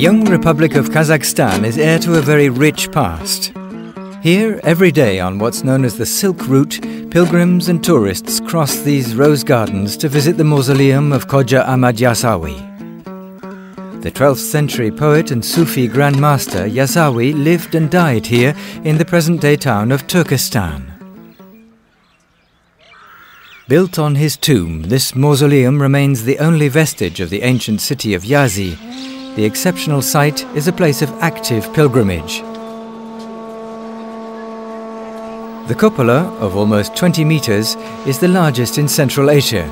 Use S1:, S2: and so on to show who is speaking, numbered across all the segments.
S1: The young Republic of Kazakhstan is heir to a very rich past. Here, every day on what's known as the Silk Route, pilgrims and tourists cross these rose gardens to visit the mausoleum of Khoja Ahmad Yasawi. The 12th century poet and Sufi Grand Master Yasawi lived and died here in the present-day town of Turkestan. Built on his tomb, this mausoleum remains the only vestige of the ancient city of Yazi. The exceptional site is a place of active pilgrimage. The cupola, of almost 20 meters, is the largest in Central Asia.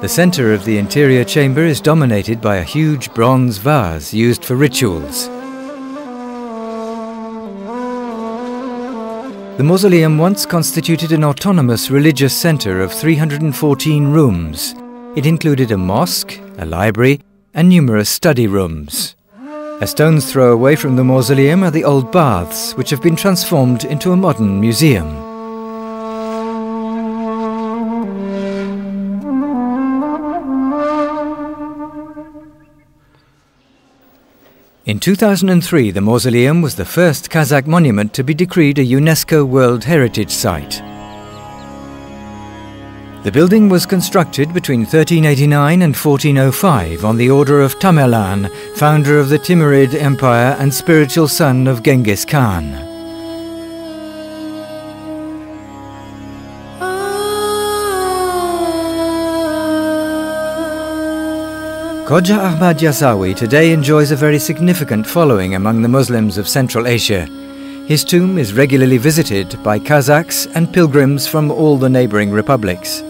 S1: The center of the interior chamber is dominated by a huge bronze vase used for rituals. The mausoleum once constituted an autonomous religious center of 314 rooms. It included a mosque, a library, and numerous study rooms. A stone's throw away from the mausoleum are the old baths, which have been transformed into a modern museum. In 2003, the mausoleum was the first Kazakh monument to be decreed a UNESCO World Heritage Site. The building was constructed between 1389 and 1405 on the order of Tamerlan, founder of the Timurid Empire and spiritual son of Genghis Khan. Khoja Ahmad Yasawi today enjoys a very significant following among the Muslims of Central Asia. His tomb is regularly visited by Kazakhs and pilgrims from all the neighboring republics.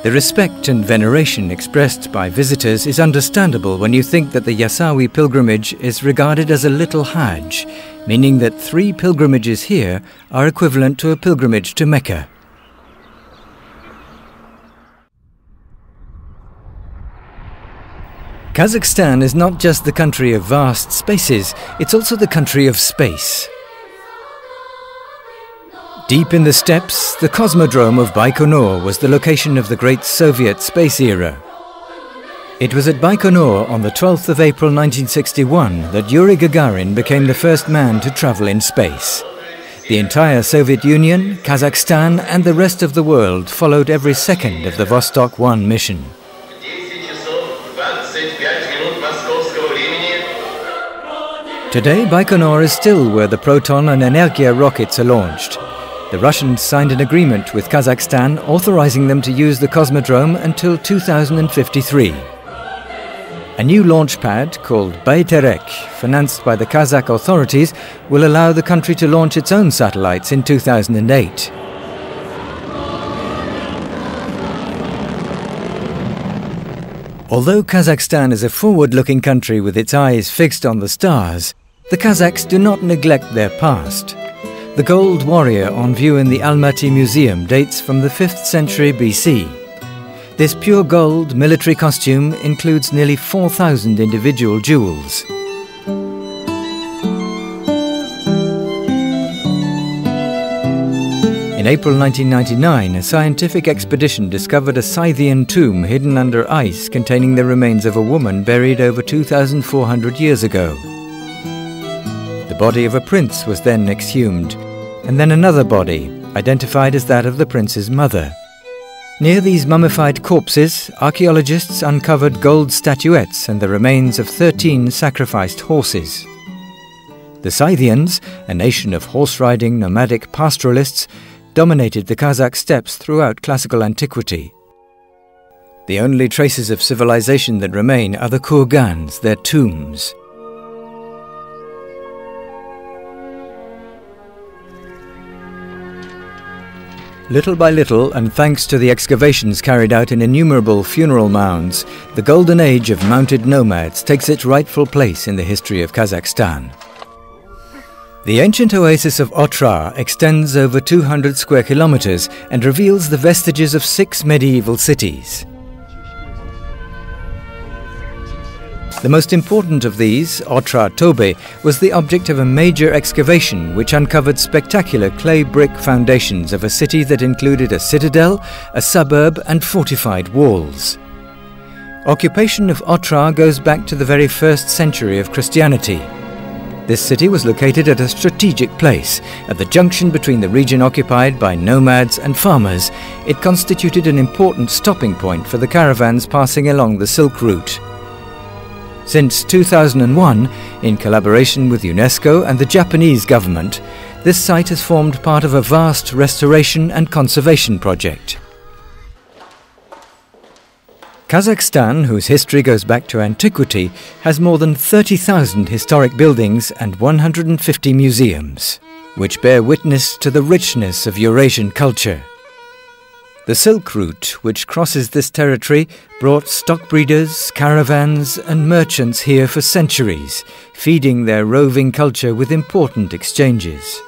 S1: The respect and veneration expressed by visitors is understandable when you think that the Yasawi pilgrimage is regarded as a little Hajj, meaning that 3 pilgrimages here are equivalent to a pilgrimage to Mecca. Kazakhstan is not just the country of vast spaces, it's also the country of space. Deep in the steppes, the cosmodrome of Baikonur was the location of the great Soviet space era. It was at Baikonur on the 12th of April 1961 that Yuri Gagarin became the first man to travel in space. The entire Soviet Union, Kazakhstan and the rest of the world followed every second of the Vostok 1 mission. Today, Baikonur is still where the Proton and Energia rockets are launched. The Russians signed an agreement with Kazakhstan authorizing them to use the cosmodrome until 2053. A new launch pad called Bayterek, financed by the Kazakh authorities, will allow the country to launch its own satellites in 2008. Although Kazakhstan is a forward-looking country with its eyes fixed on the stars, the Kazakhs do not neglect their past. The gold warrior on view in the Almaty Museum dates from the 5th century BC. This pure gold military costume includes nearly 4,000 individual jewels. In April 1999, a scientific expedition discovered a Scythian tomb hidden under ice containing the remains of a woman buried over 2,400 years ago. The body of a prince was then exhumed, and then another body, identified as that of the prince's mother. Near these mummified corpses, archaeologists uncovered gold statuettes and the remains of 13 sacrificed horses. The Scythians, a nation of horse-riding nomadic pastoralists, dominated the Kazakh steppes throughout classical antiquity. The only traces of civilization that remain are the kurgans, their tombs. Little by little, and thanks to the excavations carried out in innumerable funeral mounds, the golden age of mounted nomads takes its rightful place in the history of Kazakhstan. The ancient oasis of Otrar extends over 200 square kilometers and reveals the vestiges of 6 medieval cities. The most important of these, Otrar Tobe, was the object of a major excavation which uncovered spectacular clay brick foundations of a city that included a citadel, a suburb and fortified walls. Occupation of Otrar goes back to the very first century of Christianity. This city was located at a strategic place. At the junction between the region occupied by nomads and farmers, it constituted an important stopping point for the caravans passing along the Silk Route. Since 2001, in collaboration with UNESCO and the Japanese government, this site has formed part of a vast restoration and conservation project. Kazakhstan, whose history goes back to antiquity, has more than 30,000 historic buildings and 150 museums, which bear witness to the richness of Eurasian culture. The Silk Route, which crosses this territory, brought stock breeders, caravans and merchants here for centuries, feeding their roving culture with important exchanges.